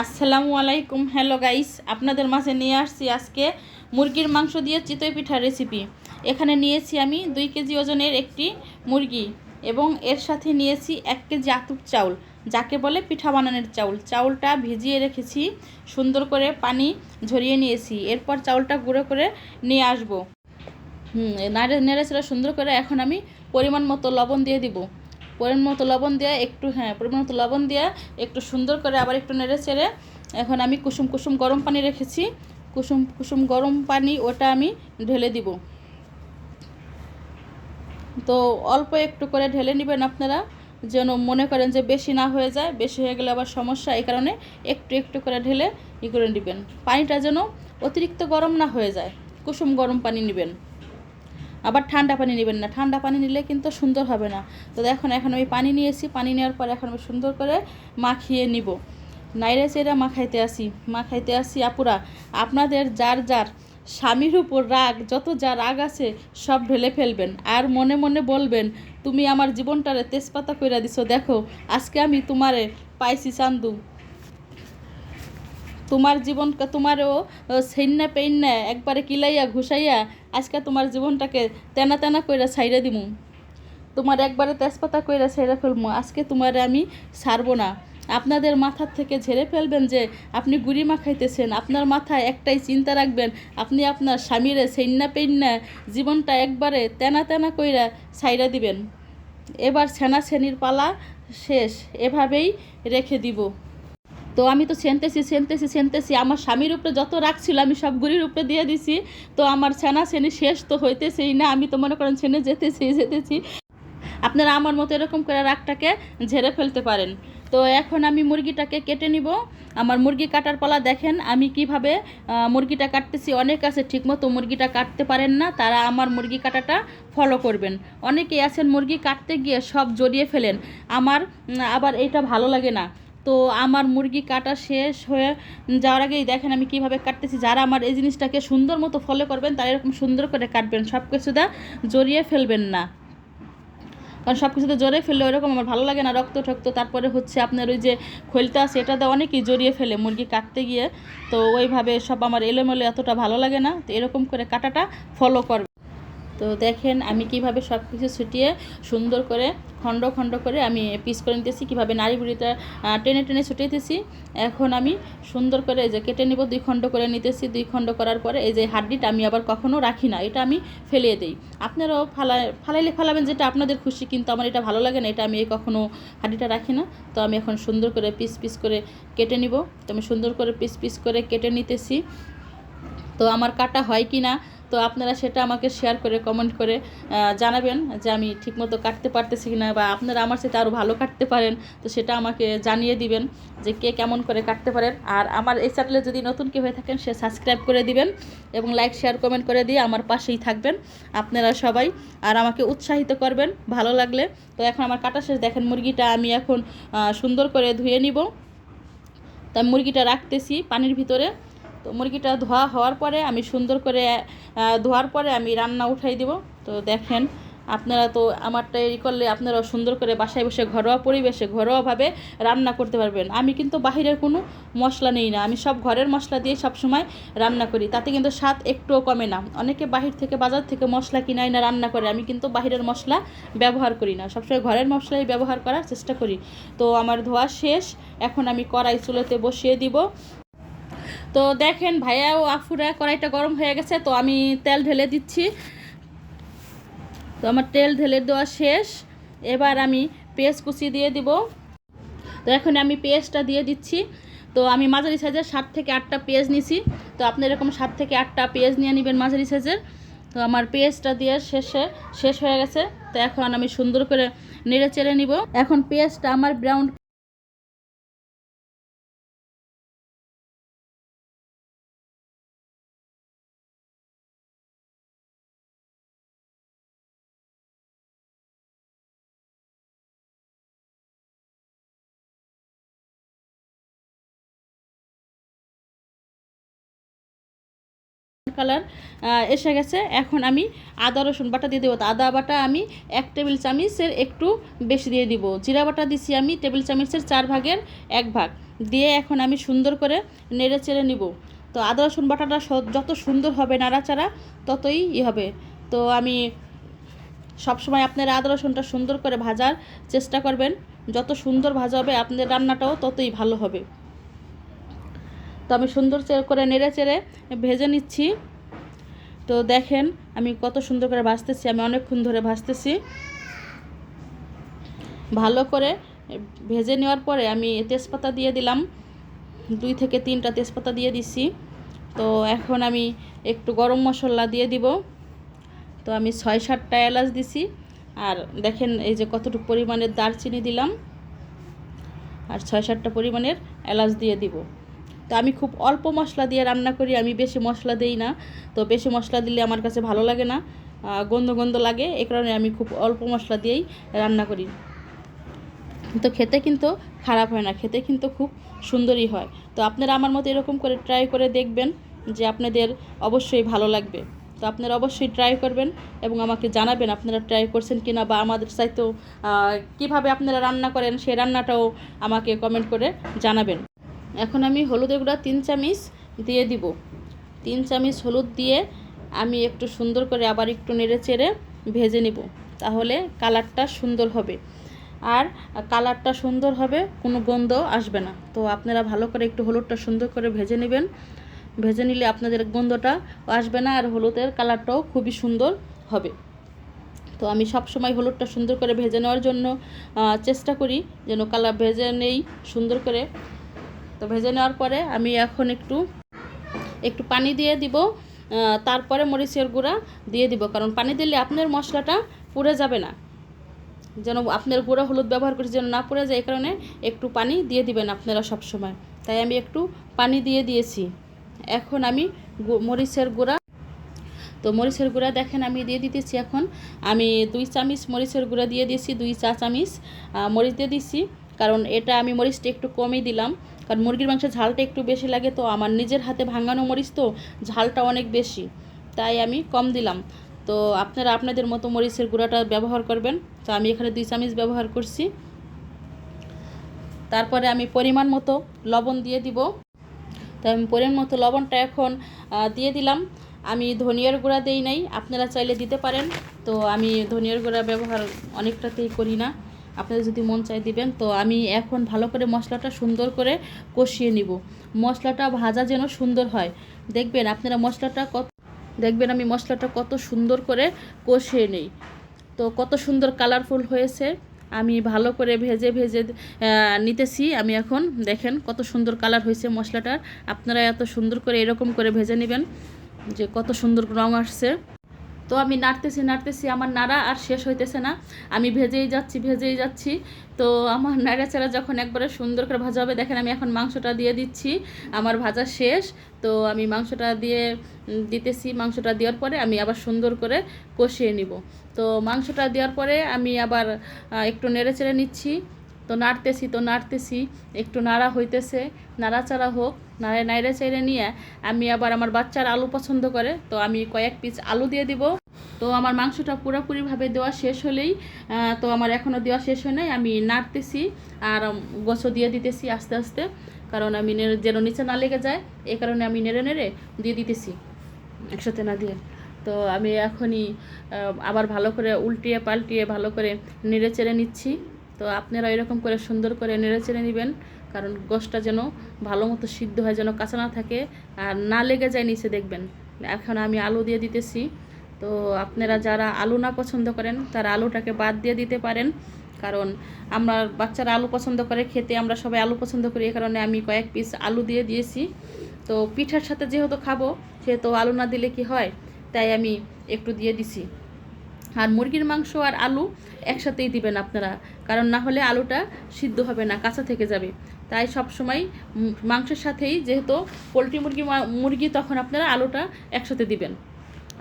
আসসালামু আলাইকুম। Hello guys, আপনাদের মাঝে নিয়ে আসছি আজকে মুরগির মাংস দিয়ে চিতই পিঠার রেসিপি। এখানে নিয়েছি আমি 2 কেজি ওজনের একটি মুরগি এবং এর সাথে নিয়েছি 1 কেজি আতপ চাউল, যাকে বলে পিঠা বানানোর চাউল। চাউলটা ভিজিয়ে রেখেছি, সুন্দর করে পানি ঝরিয়ে নিয়েছি। এরপর চাউলটা গুঁড়ো করে নিয়ে আসবো। নেড়েচেড়ে সুন্দর করে এখন আমি পরিমাণ মতো লবণ দিয়ে দিব। পরিমাণ মতো লবণ দিয়ে পরিমাণ মতো লবণ দিয়ে একটু সুন্দর করে আবার একটু নেড়েচেড়ে এখন আমি কুসুম কুসুম গরম পানি রেখেছি। কুসুম কুসুম গরম পানি ওটা আমি ঢেলে দিব। তো অল্প একটু করে ঢেলে নেবেন আপনারা, যেন মনে করেন যে বেশি না হয়ে যায়। বেশি হয়ে গেলে আবার সমস্যা, এই কারণে একটু একটু করে ঢেলে করে নেবেন। পানিটা যেন অতিরিক্ত গরম না হয়ে যায়। কুসুম গরম পানি নেবেন, আবার ঠান্ডা পানি নেবেন না। ঠান্ডা পানি নিলে কিন্তু সুন্দর হবে না। তো এখন আমি পানি নিয়েছি। পানি নেওয়ার পর এখন আমি সুন্দর করে মাখিয়ে নিব। নাইরে চেরা মাখাইতে আসি আপুরা। আপনাদের যার যার স্বামীর উপর রাগ, যা রাগ আছে সব ঢেলে ফেলবেন, আর মনে মনে বলবেন, তুমি আমার জীবনটারে তেজপাতা কইরা দিছো। দেখো আজকে আমি তোমারে পাইছি চান্দু। তোমার জীবনকে তোমারও সেইন্না পেইন্না একবারে কিলাইয়া ঘুষাইয়া আজকে তোমার জীবনটাকে তেনা তেনা কইরা ছাইরা দিমু। তোমার একবারে তেজপাতা কইরা ছাইরা ফেলবো। আজকে তোমারে আমি ছাড়বো না। আপনাদের মাথার থেকে ঝেড়ে ফেলবেন যে আপনি গুড়ি মাখাইতেছেন। আপনার মাথায় একটাই চিন্তা রাখবেন, আপনি আপনার স্বামীরে সেইন্না পেইন্না জীবনটা একবারে তেনা তেনা কইরা ছাইরা দিবেন। এবার ছেনাছেনির পালা শেষ, এভাবেই রেখে দিব। তো আমি তো ছেনতেছি আমার স্বামীর উপরে যত রাগ ছিল আমি সব গুড়ির উপরে দিয়ে দিছি। তো আমার ছেনাছেনি শেষ তো হইতেছেই না, আমি তো মনে করেন ছেনে যেতেছি। আপনারা আমার মতো এরকম করে রাগটাকে ঝেড়ে ফেলতে পারেন। তো এখন আমি মুরগিটাকে কেটে নিব। আমার মুরগি কাটার পালা দেখেন আমি কিভাবে মুরগিটা কাটতেছি। অনেক আছে ঠিকমতো মুরগিটা কাটতে পারেন না, তারা আমার মুরগি কাটাটা ফলো করবেন। অনেকেই আছেন মুরগি কাটতে গিয়ে সব জড়িয়ে ফেলেন। আমার আবার এটা ভালো লাগে না। তো আমার মুরগি কাটা শেষ হয়ে যাওয়ার আগেই দেখেন আমি কিভাবে কাটতেছি। যারা আমার এই জিনিসটাকে সুন্দর মতো ফলো করবেন তারা এরকম সুন্দর করে কাটবেন, সব কিছুটা জড়িয়ে ফেলবেন না। কারণ সব কিছুতে জড়িয়ে ফেললে ওইরকম আমার ভালো লাগে না, রক্ত ঠক্ত। তারপরে হচ্ছে আপনার ওই যে খৈলটা আছে এটাতে অনেকেই জড়িয়ে ফেলে মুরগি কাটতে গিয়ে। তো ওইভাবে সব আমার এলোমেলো এতটা ভালো লাগে না। তো এরকম করে কাটাটা ফলো করবে। তো দেখেন আমি কিভাবে সব কিছু ছুটিয়ে সুন্দর করে খণ্ড খণ্ড করে আমি পিস করে নিতেছি, কীভাবে নাড়ি বুড়িটা টেনে টেনে ছুটিয়েতেছি। এখন আমি সুন্দর করে এই যে কেটে নিব, 2 খণ্ড করে নিতেছি। 2 খণ্ড করার পরে এই যে হাড্ডিটা আমি আবার কখনও রাখি না, এটা আমি ফেলিয়ে দিই। আপনারাও ফালাইলে ফালাবেন, যেটা আপনাদের খুশি, কিন্তু আমার এটা ভালো লাগে না, এটা আমি কখনও হাড্ডিটা রাখি না। তো আমি এখন সুন্দর করে পিস পিস করে কেটে নিব। তো আমি সুন্দর করে পিস পিস করে কেটে নিতেছি। তো আমার কাটা হয় কি না, তো আপনারা সেটা আমাকে শেয়ার করে কমেন্ট করে জানাবেন যে আমি ঠিকমতো কাটতে পারতেছি কি না, বা আপনারা আমার সাথে আরও ভালো কাটতে পারেন। তো সেটা আমাকে জানিয়ে দিবেন যে কে কেমন করে কাটতে পারেন। আর আমার এই চ্যানেলে যদি নতুন কেউ হয়ে থাকেন সে সাবস্ক্রাইব করে দিবেন এবং লাইক শেয়ার কমেন্ট করে দিয়ে আমার পাশেই থাকবেন আপনারা সবাই, আর আমাকে উৎসাহিত করবেন ভালো লাগলে। তো এখন আমার কাটা শেষ। দেখেন মুরগিটা আমি এখন সুন্দর করে ধুয়ে নিব। তাই মুরগিটা রাখতেছি পানির ভিতরে। তো মুরগিটা ধোয়া হওয়ার পরে আমি সুন্দর করে ধোয়ার পরে আমি রান্না উঠাই দিব। তো দেখেন আপনারা তো আমারটা করলে আপনারাও সুন্দর করে বাসায় বসে ঘরোয়া পরিবেশে ঘরোয়াভাবে রান্না করতে পারবেন। আমি কিন্তু বাহিরের কোনো মশলা নেই না, আমি সব ঘরের মশলা দিয়ে সবসময় রান্না করি। তাতে কিন্তু স্বাদ একটুও কমে না। অনেকে বাহির থেকে বাজার থেকে মশলা কিনাই না রান্না করে, আমি কিন্তু বাহিরের মশলা ব্যবহার করি না, সবসময় ঘরের মশলাই ব্যবহার করার চেষ্টা করি। তো আমার ধোয়া শেষ, এখন আমি কড়াই চুলোতে বসিয়ে দিব। তো দেখেন ভাইয়া ও আফুরা কড়াইটা গরম হয়ে গেছে, তো আমি তেল ঢেলে দিচ্ছি। তো আমার তেল ঢেলে দেওয়া শেষ, এবার আমি পেঁয়াজ কুচি দিয়ে দিব। তো এখন আমি পেঁয়াজটা দিয়ে দিচ্ছি। তো আমি মাঝারি সাইজের 7 থেকে 8টা পেঁয়াজ নিছি। তো আপনি এরকম 7 থেকে 8টা পেঁয়াজ নিয়ে নেবেন মাঝারি সাইজের। তো আমার পেঁয়াজটা দিয়ে শেষ হয়ে গেছে। তো এখন আমি সুন্দর করে নেড়ে চেড়ে নিব। এখন পেঁয়াজটা আমার ব্রাউন কালার এসে গেছে। এখন আমি আদা রসুন বাটা দিয়ে দেবো। তো আদা বাটা আমি 1 টেবিল চামচের একটু বেশি দিয়ে দিব। জিরা বাটা দিছি আমি টেবিল চামচের 4 ভাগের 1 ভাগ দিয়ে এখন আমি সুন্দর করে নেড়ে চেড়ে নিব। তো আদা রসুন বাটাটা যত সুন্দর হবে নাড়াচাড়া ততই হবে। তো আমি সবসময় আপনারা আদা রসুনটা সুন্দর করে ভাজার চেষ্টা করবেন। যত সুন্দর ভাজা হবে আপনাদের রান্নাটাও ততই ভালো হবে। তো আমি সুন্দর করে নেড়ে চেড়ে ভেজে নিচ্ছি। তো দেখেন আমি কত সুন্দর করে ভাজতেছি, আমি অনেকক্ষণ ধরে ভাজতেছি। ভালো করে ভেজে নেওয়ার পরে আমি তেজপাতা দিয়ে দিলাম, 2 থেকে 3টা তেজপাতা দিয়ে দিছি। তো এখন আমি একটু গরম মশলা দিয়ে দিব। তো আমি 6-7টা এলাচ দিছি। আর দেখেন এই যে কতটুকু পরিমাণের দারচিনি দিলাম, আর 6-7টা পরিমাণের এলাচ দিয়ে দিব। তো আমি খুব অল্প মশলা দিয়ে রান্না করি, আমি বেশি মশলা দেই না। তো বেশি মশলা দিলে আমার কাছে ভালো লাগে না, গন্ধ গন্ধ লাগে। এই কারণে আমি খুব অল্প মশলা দিয়েই রান্না করি। তো খেতে কিন্তু খারাপ হয় না, খেতে কিন্তু খুব সুন্দরই হয়। তো আপনারা আমার মতো এরকম করে ট্রাই করে দেখবেন, যে আপনাদের অবশ্যই ভালো লাগবে। তো আপনারা অবশ্যই ট্রাই করবেন এবং আমাকে জানাবেন আপনারা ট্রাই করছেন কিনা, বা আমাদের চাইতেও কীভাবে আপনারা রান্না করেন সেই রান্নাটাও আমাকে কমেন্ট করে জানাবেন। এখন আমি হলুদের গুঁড়া 3 চামচ দিয়ে দিব। 3 চামচ হলুদ দিয়ে আমি একটু সুন্দর করে আবার একটু নেড়ে চেড়ে ভেজে নিব, তাহলে কালারটা সুন্দর হবে। আর কালারটা সুন্দর হবে, কোনো গন্ধ আসবে না। তো আপনারা ভালো করে একটু হলুদটা সুন্দর করে ভেজে নেবেন। ভেজে নিলে আপনাদের গন্ধটা আসবে না, আর হলুদের কালারটাও খুবই সুন্দর হবে। তো আমি সব সময় হলুদটা সুন্দর করে ভেজে নেওয়ার জন্য চেষ্টা করি, যেন কালার ভেজে নেই সুন্দর করে। তো ভেজে নেওয়ার পরে আমি এখন একটু পানি দিয়ে দিব, তারপরে মরিচের গুঁড়া দিয়ে দিব। কারণ পানি দিলে আপনার মশলাটা পুড়ে যাবে না, যেন আপনার গুঁড়া হলুদ ব্যবহার করছি যেন না পুড়ে যায়, এই কারণে একটু পানি দিয়ে দিবেন আপনারা সব সময়। তাই আমি একটু পানি দিয়ে দিয়েছি। এখন আমি মরিচের গুঁড়া, তো মরিচের গুঁড়া দেখেন আমি দিয়ে দিতেছি। এখন আমি 2 চামচ মরিচের গুঁড়া দিয়ে দিয়েছি, 2 চা চামচ মরিচ দিয়ে দিচ্ছি। কারণ এটা আমি মরিচটা একটু কমই দিলাম, কারণ মুরগির মাংসের ঝালটা একটু বেশি লাগে। তো আমার নিজের হাতে ভাঙানো মরিচ, তো ঝালটা অনেক বেশি, তাই আমি কম দিলাম। তো আপনারা আপনাদের মতো মরিচের গুঁড়াটা ব্যবহার করবেন। তো আমি এখানে 2 চামচ ব্যবহার করছি। তারপরে আমি পরিমাণ মতো লবণ দিয়ে দিব। তো আমি পরিমাণ মতো লবণটা এখন দিয়ে দিলাম। আমি ধনিয়ার গুঁড়া দেই নাই, আপনারা চাইলে দিতে পারেন। তো আমি ধনিয়ার গুঁড়া ব্যবহার অনেকটাতেই করি না, আপনারা যদি মন চাই দিবেন। তো আমি এখন ভালো করে মশলাটা সুন্দর করে কষিয়ে নিব। মশলাটা ভাজা যেন সুন্দর হয়, দেখবেন আপনারা দেখবেন আমি মশলাটা কত সুন্দর করে কষিয়ে নিই। তো কত সুন্দর কালারফুল হয়েছে, আমি ভালো করে ভেজে ভেজে নিতেছি। আমি এখন দেখেন কত সুন্দর কালার হয়েছে মশলাটার। আপনারা এত সুন্দর করে এরকম করে ভেজে নেবেন, যে কত সুন্দর রং আসছে। তো আমি নাড়তেছি, আমার নাড়া আর শেষ হইতেছে না, আমি ভেজেই যাচ্ছি। তো আমার নাড়াচাড়া যখন একবারে সুন্দর করে ভাজা হবে, দেখেন আমি এখন মাংসটা দিয়ে দিচ্ছি। আমার ভাজা শেষ, তো আমি মাংসটা দিতেছি। মাংসটা দেওয়ার পরে আমি আবার সুন্দর করে কষিয়ে নিব। তো মাংসটা দেওয়ার পরে আমি আবার একটু নেড়েচেড়ে নিচ্ছি। তো নাড়তেছি, একটু নাড়া হইতেছে, নাড়াচাড়া হোক। নাড়ে চেড়ে নিয়ে আমি আবার, আমার বাচ্চারা আলু পছন্দ করে, তো আমি কয়েক পিস আলু দিয়ে দিব। তো আমার মাংসটা পুরোপুরিভাবে দেওয়া শেষ হলেই, তো আমার এখনও দেওয়া শেষ হয় নাই, আমি নাড়তেছি আর গোছও দিয়ে দিতেছি আস্তে আস্তে। কারণ আমি যেন নিচে না লেগে যায়, এই কারণে আমি নেড়ে দিয়ে দিতেছি একসাথে না দিয়ে। তো আমি এখনই আবার ভালো করে উল্টিয়ে পাল্টিয়ে ভালো করে নেড়ে চেড়ে নিচ্ছি। তো আপনারা এরকম করে সুন্দর করে নেড়ে চেড়ে নেবেন, কারণ গোশটা যেন ভালো মতো সিদ্ধ হয়, যেন কাঁচা না থাকে আর না লেগে যায় নিচে, দেখবেন। এখন আমি আলু দিয়ে দিতেছি। তো আপনারা যারা আলু না পছন্দ করেন তারা আলুটাকে বাদ দিয়ে দিতে পারেন, কারণ আমার বাচ্চারা আলু পছন্দ করে খেতে, আমরা সবাই আলু পছন্দ করি, এই কারণে আমি কয়েক পিস আলু দিয়ে দিয়েছি। তো পিঠার সাথে যেহেতু খাবো, সেহেতু আলু না দিলে কি হয়, তাই আমি একটু দিয়ে দিছি। আর মুরগির মাংস আর আলু একসাথেই দিবেন আপনারা, কারণ না হলে আলুটা সিদ্ধ হবে না, কাঁচা থেকে যাবে। তাই সব সময় মাংসের সাথেই, যেহেতু পোলট্রি মুরগি তখন আপনারা আলুটা একসাথে দিবেন।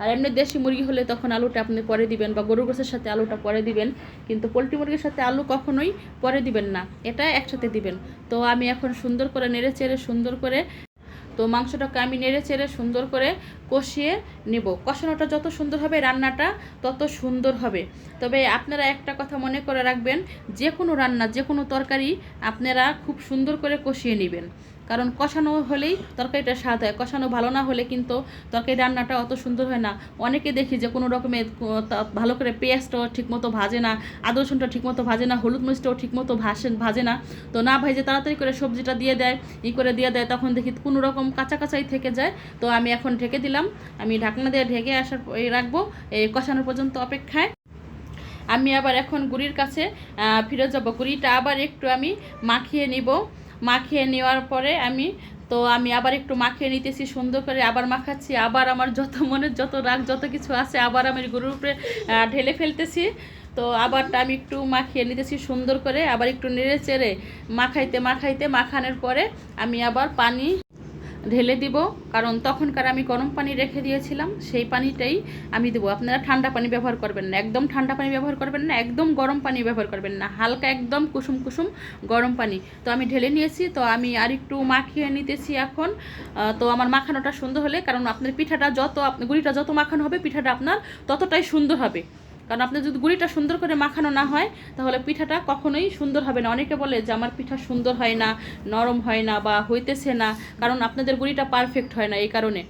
আর এমনি দেশি মুরগি হলে তখন আলুটা আপনি পরে দিবেন, বা গরুর গোশের সাথে আলুটা পরে দিবেন। কিন্তু পোলট্রি মুরগির সাথে আলু কখনোই পরে দিবেন না, এটা একসাথে দিবেন। তো আমি এখন সুন্দর করে নেড়ে চেড়ে সুন্দর করে তো মাংসটাকে আমি নেড়ে চেড়ে সুন্দর করে কষিয়ে নেব। কষানোটা যত সুন্দর হবে রান্নাটা তত সুন্দর হবে। তবে আপনারা একটা কথা মনে করে রাখবেন, যে কোনো রান্না, যে কোনো তরকারি আপনারা খুব সুন্দর করে কষিয়ে নেবেন, কারণ কষানো হলেই তরকারিটা স্বাদ হয়। কষানো ভালো না হলে কিন্তু তরকারি রান্নাটা অত সুন্দর হয় না। অনেকে দেখি যে কোনো রকমের ভালো করে পেঁয়াজটাও ঠিকমতো ভাজে না, আদা রসুনটা ঠিকমতো ভাজে না, হলুদ মরিচটাও ঠিকমতো ভাজে না। তো না ভেজে তাড়াতাড়ি করে সবজিটা দিয়ে দেয়, দিয়ে দেয়, তখন দেখি কোনো রকম কাঁচা কাঁচাই থেকে যায়। তো আমি এখন ঢেকে দিলাম, আমি ঢাকনা দিয়ে ঢেকে রাখবো এই কষানোর পর্যন্ত অপেক্ষায়। আমি আবার এখন গুড়ির কাছে ফিরে যাব। গুড়িটা আবার একটু আমি মাখিয়ে নিব। মাখিয়ে নেওয়ার পরে আমি আবার একটু মাখিয়ে নিতেছি সুন্দর করে, আবার মাখাচ্ছি, আবার আমার যত মনের যত রাগ যত কিছু আছে আবার আমি গরুর উপরে ঢেলে ফেলতেছি। তো আবারটা আমি একটু মাখিয়ে নিতেছি সুন্দর করে, আবার একটু নেড়ে চেড়ে মাখানোর পরে আমি আবার পানি ঢেলে দিব, কারণ তখনকার আমি গরম পানি রেখে দিয়েছিলাম, সেই পানিটাই আমি দেবো। আপনারা ঠান্ডা পানি ব্যবহার করবেন না, একদম ঠান্ডা পানি ব্যবহার করবেন না, একদম গরম পানি ব্যবহার করবেন না, হালকা একদম কুসুম কুসুম গরম পানি। তো আমি ঢেলে নিয়েছি, তো আমি আর একটু মাখিয়ে নিতেছি এখন। তো আমার মাখানোটা সুন্দর হলে, কারণ আপনার পিঠাটা গুঁড়িটা যত মাখানো হবে পিঠাটা আপনার ততটাই সুন্দর হবে। কারণ আপনার যদি গুঁড়িটা সুন্দর করে মাখানো না হয় তাহলে পিঠাটা কখনোই সুন্দর হবে না। অনেকে বলে যে আমার পিঠা সুন্দর হয় না, নরম হয় না বা হইতেছে না, কারণ আপনাদের গুঁড়িটা পারফেক্ট হয় না। এই কারণে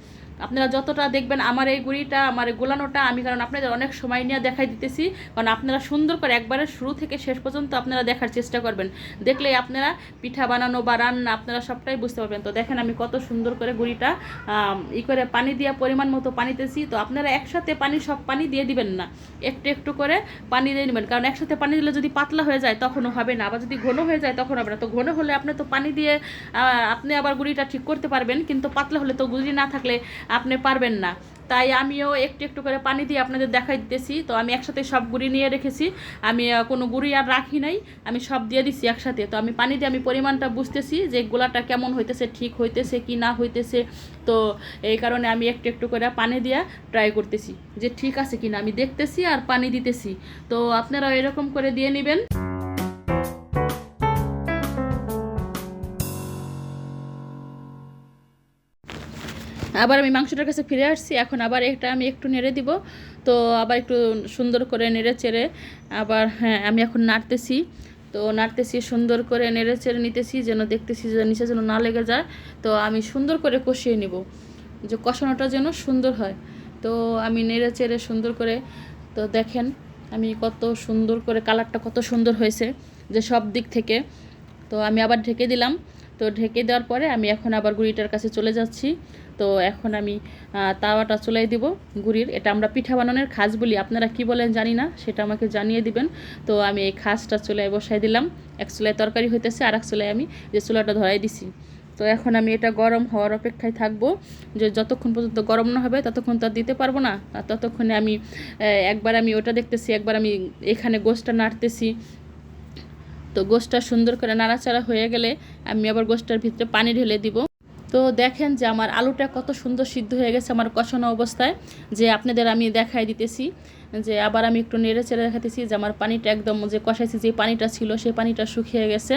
আপনারা যতটা দেখবেন আমার এই গুঁড়িটা, আমার এই গোলানোটা, আমি কারণ আপনাদের অনেক সময় নিয়ে দেখাই দিতেছি, কারণ আপনারা সুন্দর করে একবারে শুরু থেকে শেষ পর্যন্ত আপনারা দেখার চেষ্টা করবেন। দেখলেই আপনারা পিঠা বানানো বা রান্না আপনারা সবটাই বুঝতে পারবেন। তো দেখেন আমি কত সুন্দর করে গুঁড়িটা করে পানি দিয়ে পরিমাণ মতো পানি দিতেছি। তো আপনারা একসাথে সব পানি দিয়ে দিবেন না, একটু একটু করে পানি দিয়ে নেবেন, কারণ একসাথে পানি দিলে যদি পাতলা হয়ে যায় তখনও হবে না, আবার যদি ঘন হয়ে যায় তখন হবে না। তো ঘন হলে আপনি তো পানি দিয়ে আপনি আবার গুঁড়িটা ঠিক করতে পারবেন, কিন্তু পাতলা হলে তো গুঁড়ি না থাকলে আপনি পারবেন না। তাই আমিও একটু একটু করে পানি দিয়ে আপনাদের দেখাই দিতেছি। তো আমি একসাথে সব গুঁড়ি নিয়ে রেখেছি, আমি কোনো গুঁড়ি আর রাখি নাই, আমি সব দিয়ে দিচ্ছি একসাথে। তো আমি পানি দিয়ে আমি পরিমাণটা বুঝতেছি যে গোলাটা কেমন হইতেছে, ঠিক হইতেছে কি না হইতেছে। তো এই কারণে আমি একটু একটু করে পানি দিয়ে ট্রাই করতেছি যে ঠিক আছে কিনা, আমি দেখতেছি আর পানি দিতেছি। তো আপনারা এরকম করে দিয়ে নেবেন। আবার আমি মাংসটার কাছে ফিরে আসছি, এখন আবার এটা আমি একটু নেড়ে দিব। তো আবার একটু সুন্দর করে নেড়ে চেড়ে আবার আমি এখন নাড়তেছি। তো নাড়তেছি সুন্দর করে নেড়ে চেড়ে নিতেছি, যেন দেখতেছি যে নিচে যেন না লেগে যায়। তো আমি সুন্দর করে কষিয়ে নিব, যে কষানোটা যেন সুন্দর হয়। তো আমি নেড়ে চেড়ে সুন্দর করে, তো দেখেন আমি কত সুন্দর করে কালারটা কত সুন্দর হয়েছে যে সব দিক থেকে। তো আমি আবার ঢেকে দিলাম। তো ঢেকে দেওয়ার পরে আমি এখন আবার গুঁড়িটার কাছে চলে যাচ্ছি। তো এখন আমি তাওয়াটা চুলাই দিব গুঁড়ির, এটা আমরা পিঠা বানানোর খাস বলি, আপনারা কি বলেন জানি না, সেটা আমাকে জানিয়ে দিবেন। তো আমি এই খাসটা চুলায় বসাই দিলাম, এক চুলায় তরকারি হইতেছে আর এক চুলায় আমি যে চুলাটা ধরাই দিছি। তো এখন আমি এটা গরম হওয়ার অপেক্ষায় থাকবো, যে যতক্ষণ পর্যন্ত গরম না হবে ততক্ষণ তো আর দিতে পারবো না। আর ততক্ষণে আমি একবার আমি ওটা দেখতেছি, একবার আমি এখানে গোশটা নাড়তেছি। তো গোশটা সুন্দর করে নাড়াচাড়া হয়ে গেলে আমি আবার গোশটার ভিতরে পানি ঢেলে দিব। তো দেখেন যে আমার আলুটা কত সুন্দর সিদ্ধ হয়ে গেছে আমার কষানো অবস্থায়, যে আপনাদের আমি দেখাই দিতেছি। যে আবার আমি একটু নেড়ে চেড়ে দেখাতেছি যে আমার পানিটা একদম, যে কষাইছি যে পানিটা ছিল সেই পানিটা শুকিয়ে গেছে।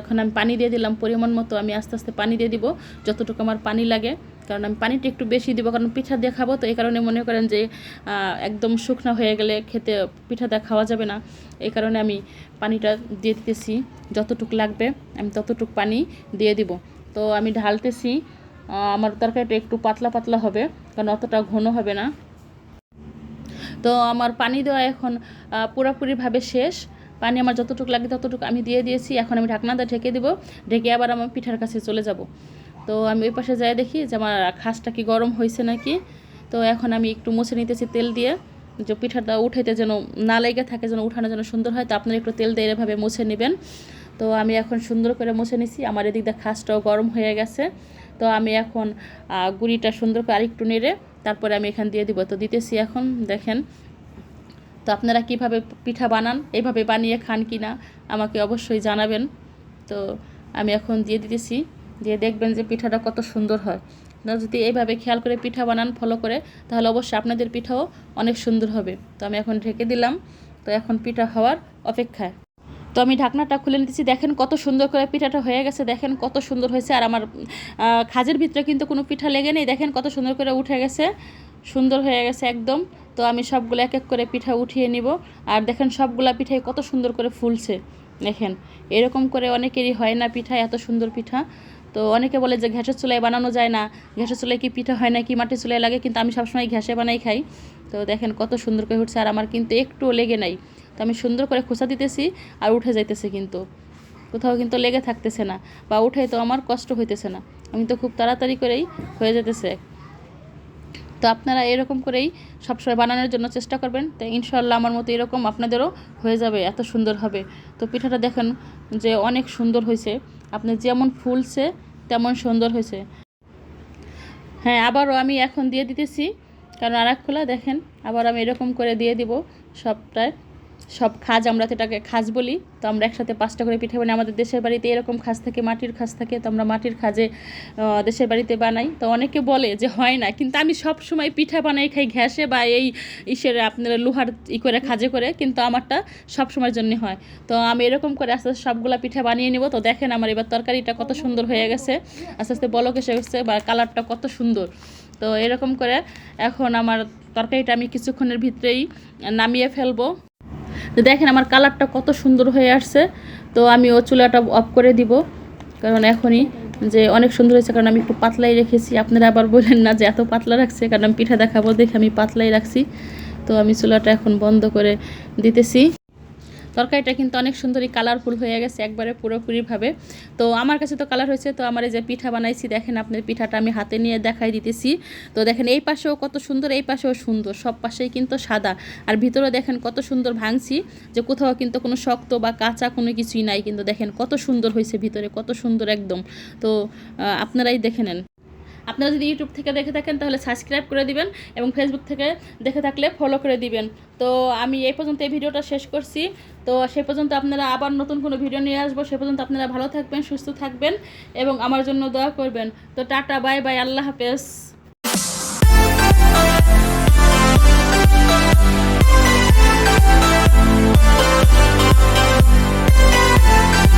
ওখানে আমি পানি দিয়ে দিলাম পরিমাণ মতো, আমি আস্তে আস্তে পানি দিয়ে দিব যতটুকু আমার পানি লাগে, কারণ আমি পানিটা একটু বেশি দিব, কারণ পিঠা দিয়ে খাবো। তো এই কারণে মনে করেন যে একদম শুকনো হয়ে গেলে খেতে পিঠা দিয়ে খাওয়া যাবে না, এই কারণে আমি পানিটা দিয়ে দিতেছি যতটুকু লাগবে আমি ততটুকু পানি দিয়ে দিব। তো আমি ঢালতেছি, আমার তরকারিটা একটু পাতলা পাতলা হবে, কারণ অতটা ঘন হবে না। তো আমার পানি দেওয়া এখন পুরোপুরিভাবে শেষ, পানি আমার যতটুকু লাগে ততটুকু আমি দিয়ে দিয়েছি। এখন আমি ঢাকনা দিয়ে ঢেকে দেবো, ঢেকে আবার আমার পিঠার কাছে চলে যাব। তো আমি ওই পাশে যাই দেখি যে আমার খাসটা কি গরম হয়েছে নাকি। তো এখন আমি একটু মুছে নিতেছি তেল দিয়ে, যে পিঠাটা উঠাইতে যেন না লেগে থাকে, যেন উঠানো যেন সুন্দর হয়। তো আপনারা একটু তেল দিয়ে এভাবে মুছে নেবেন। তো আমি এখন সুন্দর করে মুছে নিছি, আমার এদিক দিয়ে খাসটাও গরম হয়ে গেছে। তো আমি এখন গুঁড়িটা সুন্দর করে আরেকটু নেড়ে তারপরে আমি এখান দিয়ে দিব। তো দিতেছি এখন, দেখেন। তো আপনারা কিভাবে পিঠা বানান, এইভাবে বানিয়ে খান কি না আমাকে অবশ্যই জানাবেন। তো আমি এখন দিয়ে দিতেছি, দিয়ে দেখবেন যে পিঠাটা কত সুন্দর হয়। আপনারা যদি এইভাবে খেয়াল করে পিঠা বানান ফলো করে, তাহলে অবশ্যই আপনাদের পিঠাও অনেক সুন্দর হবে। তো আমি এখন ঢেকে দিলাম, তো এখন পিঠা হওয়ার অপেক্ষায়। তো আমি ঢাকনাটা খুলে নিতেছি, দেখেন কত সুন্দর করে পিঠাটা হয়ে গেছে, দেখেন কত সুন্দর হয়েছে। আর আমার খাজের ভিতরে কিন্তু কোনো পিঠা লেগে নেই, দেখেন কত সুন্দর করে উঠে গেছে, সুন্দর হয়ে গেছে একদম। তো আমি সবগুলো এক এক করে পিঠা উঠিয়ে নিব। আর দেখেন সবগুলা পিঠাই কত সুন্দর করে ফুলছে, দেখেন এরকম করে অনেকেরই হয় না পিঠা, এত সুন্দর পিঠা। তো অনেকে বলে যে গ্যাসের চুলায় বানানো যায় না, গ্যাসের চুলায় কি পিঠা হয় না কি মাটির চুলায় লাগে, কিন্তু আমি সবসময় গ্যাসে বানাই খাই। তো দেখেন কত সুন্দর করে উঠছে, আর আমার কিন্তু একটুও লেগে নাই। তো আমি সুন্দর করে খোসা দিতেছি আর উঠে যাইতেছে, কিন্তু কোথাও কিন্তু লেগে থাকতেছে না, বা উঠে তো আমার কষ্ট হইতেছে না, আমি তো খুব তাড়াতাড়ি করেই হয়ে যেতেছে। তো আপনারা এরকম করেই সবসময় বানানোর জন্য চেষ্টা করবেন, তো ইনশাল্লাহ আমার মতো এরকম আপনাদেরও হয়ে যাবে, এত সুন্দর হবে। তো পিঠাটা দেখেন যে অনেক সুন্দর হয়েছে, আপনি যেমন ফুলছে তেমন সুন্দর হয়েছে। হ্যাঁ, আবারও আমি এখন দিয়ে দিতেছি, কারণ আর এক খোলা দেখেন, আবার আমি এরকম করে দিয়ে দিব সবটায়। সব খাজ, আমরা তো এটাকে খাজ বলি। তো আমরা একসাথে 5টা করে পিঠা বানাই, আমাদের দেশের বাড়িতে এরকম খাজ থাকে, মাটির খাজ থাকে। তো আমরা মাটির খাজে দেশের বাড়িতে বানাই। তো অনেকে বলে যে হয় না, কিন্তু আমি সব সময় পিঠা বানাই খাই ঘ্যাসে বা এই ইসের আপনারা লোহার করে খাজে করে, কিন্তু আমারটা সব সময়ের জন্য হয়। তো আমি এরকম করে আস্তে আস্তে সবগুলা পিঠা বানিয়ে নিব। তো দেখেন আমার এবার তরকারিটা কত সুন্দর হয়ে গেছে, আস্তে আস্তে বলক এসে গেছে, বা কালারটা কত সুন্দর। তো এরকম করে এখন আমার তরকারিটা আমি কিছুক্ষণের ভিতরেই নামিয়ে ফেলবো। তো দেখেন আমার কালারটা কত সুন্দর হয়ে আসছে। তো আমি ও চুলাটা অফ করে দিব, কারণ এখনই যে অনেক সুন্দর হয়েছে, কারণ আমি একটু পাতলাই রেখেছি। আপনারা আবার বলেন না যে এত পাতলা রাখছে, কারণ আমি পিঠা দেখাবো দেখে আমি পাতলাই রাখছি। তো আমি চুলাটা এখন বন্ধ করে দিতেছি। তরকারিটা কিন্তু অনেক সুন্দরই কালারফুল হয়ে গেছে একবারে পুরোপুরিভাবে। তো আমার কাছে তো কালার হয়েছে। তো আমার এই যে পিঠা বানাইছি, দেখেন আপনার পিঠাটা আমি হাতে নিয়ে দেখাই দিতেছি। তো দেখেন এই পাশেও কত সুন্দর, এই পাশেও সুন্দর, সব পাশেই কিন্তু সাদা। আর ভিতরে দেখেন কত সুন্দর ভাঙছি, যে কোথাও কিন্তু কোনো শক্ত বা কাঁচা কোনো কিছুই নাই, কিন্তু দেখেন কত সুন্দর হয়েছে ভিতরে, কত সুন্দর একদম। তো আপনারাই দেখে নেন। আপনারা যদি ইউটিউব থেকে দেখে থাকেন তাহলে সাবস্ক্রাইব করে দিবেন, এবং ফেসবুক থেকে দেখে থাকলে ফলো করে দিবেন। তো আমি এই পর্যন্ত এই ভিডিওটা শেষ করছি। তো সেই পর্যন্ত আপনারা আবার নতুন কোনো ভিডিও নিয়ে আসবো, সে পর্যন্ত আপনারা ভালো থাকবেন, সুস্থ থাকবেন, এবং আমার জন্য দোয়া করবেন। তো টাটা, বাই বাই, আল্লাহ হাফেজ।